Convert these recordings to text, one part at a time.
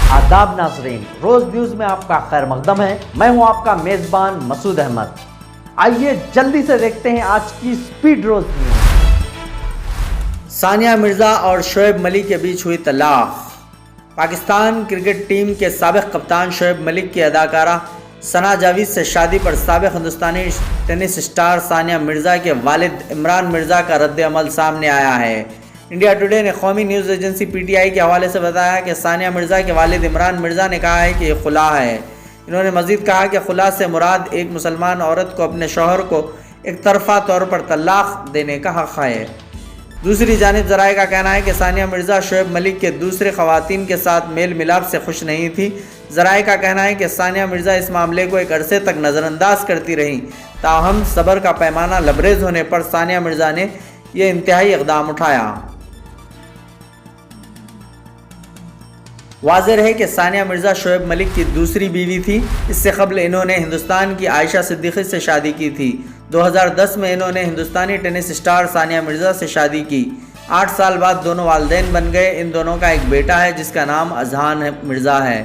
आदाब नाज़रीन, रोज न्यूज में आपका खैर मकदम है। मैं हूं आपका मेजबान मसूद अहमद। आइए जल्दी से देखते हैं आज की स्पीड रोज न्यूज। सानिया मिर्जा और शोएब मलिक के बीच हुई तलाक। पाकिस्तान क्रिकेट टीम के साबिक कप्तान शोएब मलिक की अदाकारा सना जावेद से शादी पर साबिक हिंदुस्तानी टेनिस स्टार सानिया मिर्जा के वालिद इमरान मिर्जा का रद्द अमल सामने आया है। इंडिया टुडे ने कौमी न्यूज़ एजेंसी पीटीआई के हवाले से बताया कि सानिया मिर्जा के वालिद इमरान मिर्जा ने कहा है कि ये खुला है। इन्होंने मज़ीद कहा कि खुला से मुराद एक मुसलमान औरत को अपने शौहर को एक तरफा तौर पर तलाक देने का हक़ है। दूसरी जानिब ज़राए का कहना है कि सानिया मिर्ज़ा शोएब मलिक के दूसरे ख़वातीन के साथ मेल मिलाप से खुश नहीं थी। ज़राए का कहना है कि सानिया मिर्ज़ा इस मामले को एक अरसे तक नज़रअंदाज करती रहीं, ताहम सब्र का पैमाना लबरेज होने पर सानिया मिर्ज़ा ने यह इंतहाई इक़दाम उठाया। वाज़ेह रहे कि सानिया मिर्ज़ा शोएब मलिक की दूसरी बीवी थी। इससे क़ब्ल इन्होंने हिंदुस्तान की आयशा सिद्दीकी से शादी की थी। 2010 में इन्होंने हिंदुस्तानी टेनिस स्टार सानिया मिर्ज़ा से शादी की। 8 साल बाद दोनों वालिदैन बन गए। इन दोनों का एक बेटा है जिसका नाम अज़हान मिर्ज़ा है।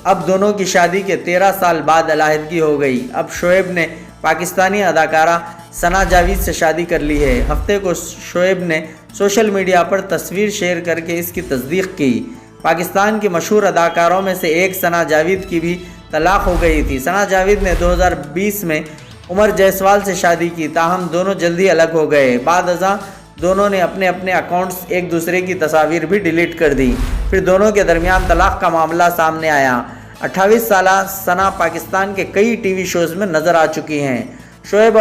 अब दोनों की शादी के 13 साल बाद अलहदगी हो गई। अब शोएब ने पाकिस्तानी अदाकारा सना जावेद से शादी कर ली है। हफ्ते को शोएब ने सोशल मीडिया पर तस्वीर शेयर करके इसकी तस्दीक की। पाकिस्तान की मशहूर अदाकारों में से एक सना जावेद की भी तलाक हो गई थी। सना जावेद ने 2020 में उमर जायसवाल से शादी की, ताहम दोनों जल्दी अलग हो गए। बाद अज़ां दोनों ने अपने अपने अकाउंट्स एक दूसरे की तस्वीर भी डिलीट कर दी। फिर दोनों के दरमियान तलाक का मामला सामने आया। 28 साला सना पाकिस्तान के कई टीवी शोज़ में नज़र आ चुकी हैं। शोएब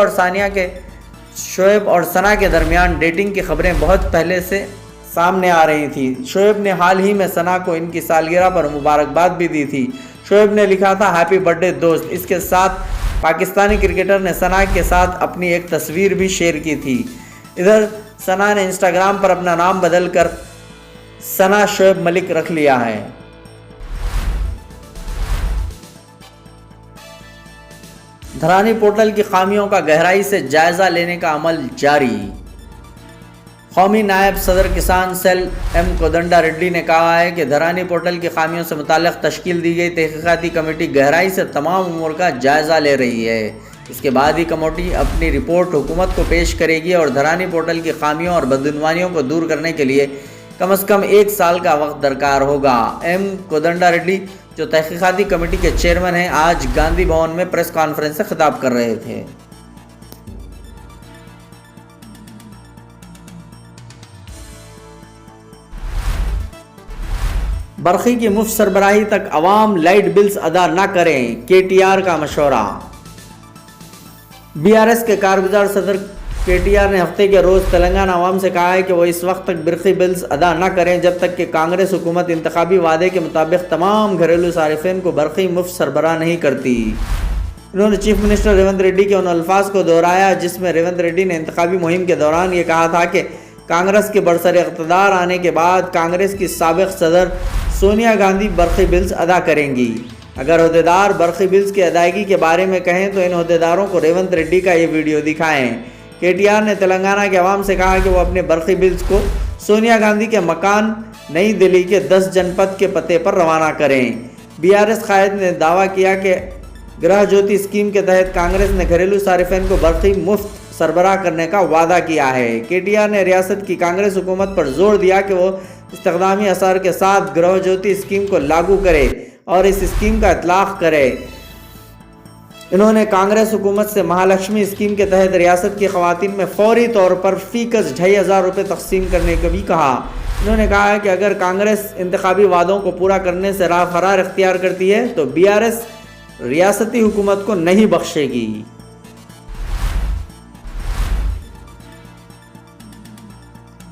और सना के दरमियान डेटिंग की खबरें बहुत पहले से सामने आ रही थी। शोएब ने हाल ही में सना को इनकी सालगिरह पर मुबारकबाद भी दी थी। शोएब ने लिखा था, हैप्पी बर्थडे दोस्त। इसके साथ पाकिस्तानी क्रिकेटर ने सना के साथ अपनी एक तस्वीर भी शेयर की थी। इधर सना ने इंस्टाग्राम पर अपना नाम बदल कर सना शोएब मलिक रख लिया है। धरानी पोर्टल की खामियों का गहराई से जायजा लेने का अमल जारी। कौमी नायब सदर किसान सेल एम कोदंडा रेड्डी ने कहा है कि धरानी पोर्टल की खामियों से मुताल्लिक़ तश्कील दी गई तहक़ीक़ाती कमेटी गहराई से तमाम उमूर का जायज़ा ले रही है। इसके बाद ही कमेटी अपनी रिपोर्ट हुकूमत को पेश करेगी और धरानी पोर्टल की खामियों और बदगुमानियों को दूर करने के लिए कम से कम 1 साल का वक्त दरकार होगा। एम कोदंडा रेड्डी, जो तहक़ीक़ाती कमेटी के चेयरमैन हैं, आज गांधी भवन में प्रेस कॉन्फ्रेंस से खिताब कर रहे थे। बरखी की मुफ्त सरबराही तक अवाम लाइट बिल्स अदा न करें, केटीआर का मशवरा। बीआरएस के कारगुजार सदर केटीआर ने हफ्ते के रोज़ तेलंगाना अवाम से कहा है कि वो इस वक्त तक बरखी बिल्स अदा न करें जब तक कि कांग्रेस हुकूमत इंतखाबी वादे के मुताबिक तमाम घरेलू सारिफिन को बरखी मुफ्त सरबराह नहीं करती। उन्होंने चीफ मिनिस्टर रेवंत रेड्डी के उन अल्फाज को दोहराया जिसमें रेवंत रेड्डी ने इंतखाबी मुहिम के दौरान ये कहा था कि कांग्रेस के बरसर इक़्तिदार आने के बाद कांग्रेस की साबिक़ सदर सोनिया गांधी बरखी बिल्स अदा करेंगी। अगर अहदेदार बरखी बिल्स की अदायगी के बारे में कहें तो इन अहदेदारों को रेवंत रेड्डी का ये वीडियो दिखाएं। केटीआर ने तेलंगाना के अवाम से कहा कि वो अपने बरखी बिल्स को सोनिया गांधी के मकान नई दिल्ली के 10 जनपद के पते पर रवाना करें। बीआरएस कायद ने दावा किया कि गृह ज्योति स्कीम के तहत कांग्रेस ने घरेलू सारिफिन को बरखी मुफ्त सरबराह करने का वादा किया है। केटीआर ने रियासत की कांग्रेस हुकूमत पर जोर दिया कि वो इस्तक़दामी असर के साथ गृह ज्योति स्कीम को लागू करे और इस स्कीम का इतलाक़ करे। इन्होंने कांग्रेस हुकूमत से महालक्ष्मी स्कीम के तहत रियासत की ख़वातीन में फौरी तौर पर फ़ीकस 2500 रुपये तकसीम करने को भी कहा। इन्होंने कहा है कि अगर कांग्रेस इंतखाबी वादों को पूरा करने से राह फरार इख्तियार करती है तो बीआरएस रियासती हुकूमत को नहीं बख्शेगी।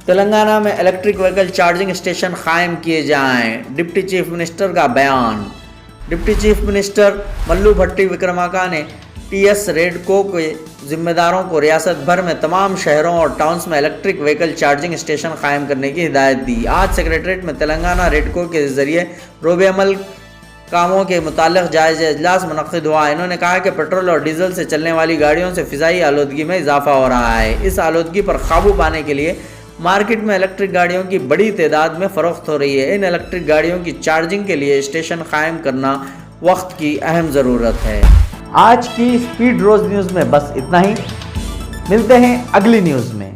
तेलंगाना में इलेक्ट्रिक व्हीकल चार्जिंग स्टेशन कायम किए जाएं, डिप्टी चीफ मिनिस्टर का बयान। डिप्टी चीफ मिनिस्टर मल्लू भट्टी विक्रमाका ने टीएस रेडको के जिम्मेदारों को रियासत भर में तमाम शहरों और टाउन्स में इलेक्ट्रिक व्हीकल चार्जिंग स्टेशन कायम करने की हिदायत दी। आज सेक्रेटरीट में तेलंगाना रेडको के जरिए रोबे अमल कामों के मुताल्लिक़ जायज़ा इजलास मुनक़्क़िद हुआ। इन्होंने कहा कि पेट्रोल और डीजल से चलने वाली गाड़ियों से फ़िज़ाई आलूदगी में इजाफा हो रहा है। इस आलूदगी पर काबू पाने के लिए مارکیٹ میں الیکٹرک گاڑیوں کی بڑی تعداد میں فروخت ہو رہی ہے۔ ان الیکٹرک گاڑیوں کی چارجنگ کے لیے اسٹیشن قائم کرنا وقت کی اہم ضرورت ہے۔ آج کی اسپیڈ روز نیوز میں بس اتنا ہی، ملتے ہیں اگلی نیوز میں۔